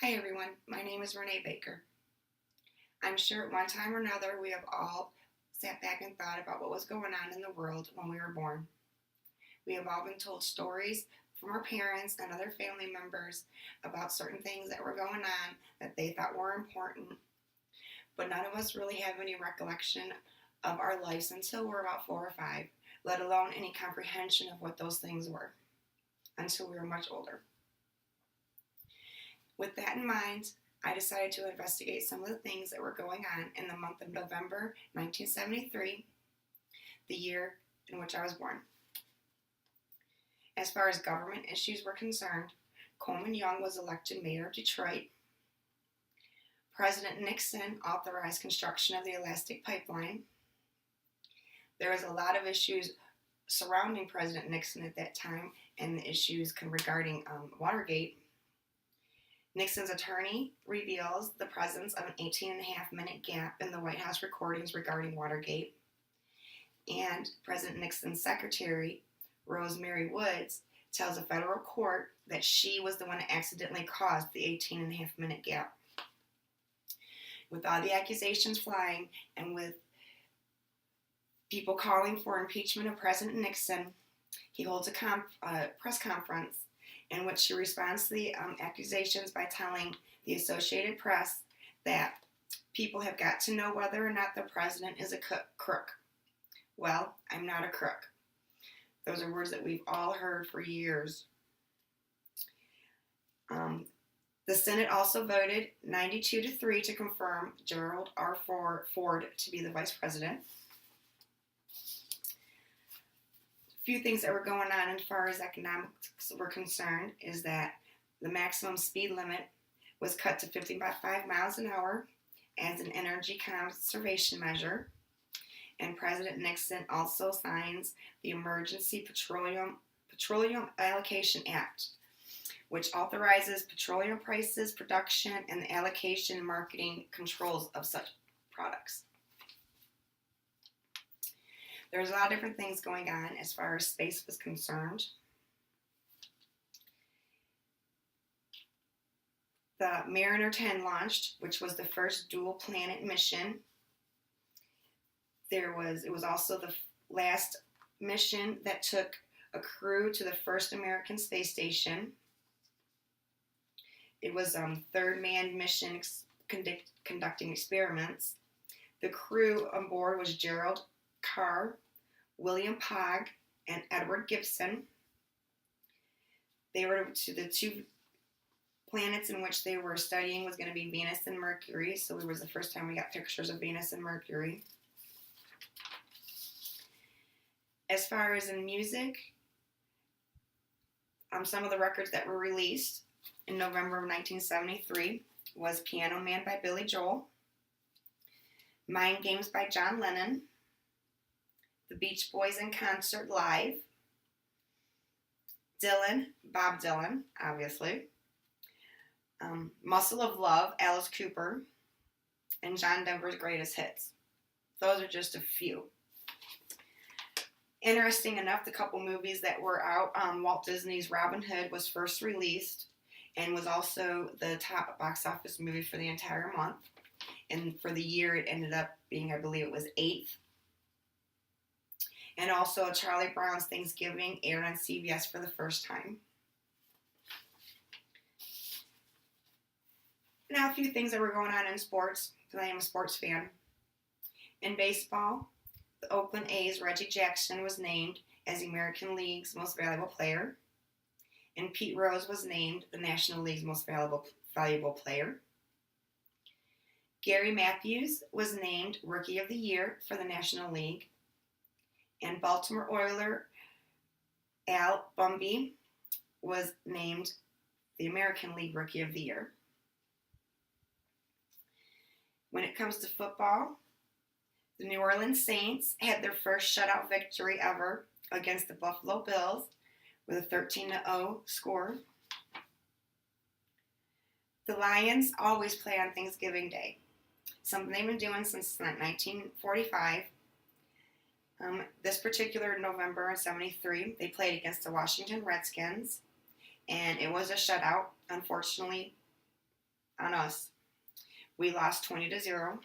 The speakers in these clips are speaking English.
Hi everyone, my name is Renee Baker. I'm sure at one time or another we have all sat back and thought about what was going on in the world when we were born. We have all been told stories from our parents and other family members about certain things that were going on that they thought were important, but none of us really have any recollection of our lives until we're about 4 or 5, let alone any comprehension of what those things were until we were much older. With that in mind, I decided to investigate some of the things that were going on in the month of November 1973, the year in which I was born. As far as government issues were concerned, Coleman Young was elected mayor of Detroit. President Nixon authorized construction of the Elastic Pipeline. There was a lot of issues surrounding President Nixon at that time and the issues regarding Watergate. Nixon's attorney reveals the presence of an 18.5-minute gap in the White House recordings regarding Watergate. And President Nixon's secretary, Rosemary Woods, tells a federal court that she was the one that accidentally caused the 18.5-minute gap. With all the accusations flying and with people calling for impeachment of President Nixon, he holds a press conference in which she responds to the accusations by telling the Associated Press that people have got to know whether or not the president is a crook. Well, I'm not a crook. Those are words that we've all heard for years. The Senate also voted 92-3 to confirm Gerald R. Ford to be the vice president. Few things that were going on as far as economics were concerned is that the maximum speed limit was cut to 55 miles an hour as an energy conservation measure. And President Nixon also signs the Emergency Petroleum Allocation Act, which authorizes petroleum prices, production, and the allocation and marketing controls of such products. There's a lot of different things going on as far as space was concerned. The Mariner 10 launched, which was the first dual planet mission. It was also the last mission that took a crew to the first American space station. It was third manned mission conducting experiments. The crew on board was Gerald Carr, William Pogge, and Edward Gibson. They were to the two planets in which they were studying was going to be Venus and Mercury, so it was the first time we got pictures of Venus and Mercury. As far as in music, some of the records that were released in November of 1973 was Piano Man by Billy Joel, Mind Games by John Lennon, The Beach Boys in Concert Live, Bob Dylan, obviously, Muscle of Love, Alice Cooper, and John Denver's Greatest Hits. Those are just a few. Interesting enough, the couple movies that were out, Walt Disney's Robin Hood was first released and was also the top box office movie for the entire month. And for the year, it ended up being, I believe it was 8th. And also Charlie Brown's Thanksgiving aired on CBS for the first time. Now a few things that were going on in sports, because I am a sports fan. In baseball, the Oakland A's Reggie Jackson was named as the American League's most valuable player. And Pete Rose was named the National League's most valuable player. Gary Matthews was named Rookie of the Year for the National League. And Baltimore Oiler Al Bundy was named the American League Rookie of the Year. When it comes to football, the New Orleans Saints had their first shutout victory ever against the Buffalo Bills with a 13-0 score. The Lions always play on Thanksgiving Day, something they've been doing since 1945. This particular November in 73, they played against the Washington Redskins, and it was a shutout. Unfortunately, on us. We lost 20-0.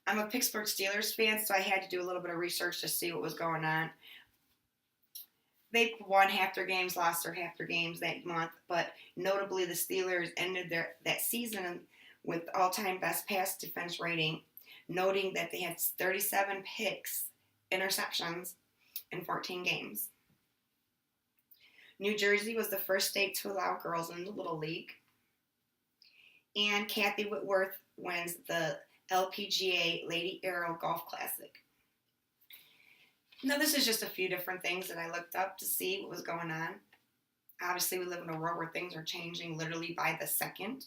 I'm a Pittsburgh Steelers fan, so I had to do a little bit of research to see what was going on. They won half their games, lost half their games that month, but notably the Steelers ended that season with all-time best pass defense rating, noting that they had 37 picks, interceptions, in 14 games. New Jersey was the first state to allow girls in the Little League. And Kathy Whitworth wins the LPGA Lady Arrow Golf Classic. Now, this is just a few different things that I looked up to see what was going on. Obviously, we live in a world where things are changing literally by the second.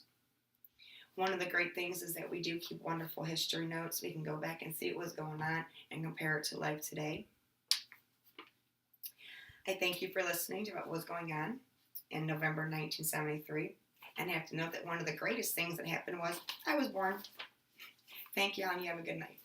One of the great things is that we do keep wonderful history notes. We can go back and see what was going on and compare it to life today. I thank you for listening to what was going on in November 1973. And I have to note that one of the greatest things that happened was I was born. Thank you, and you have a good night.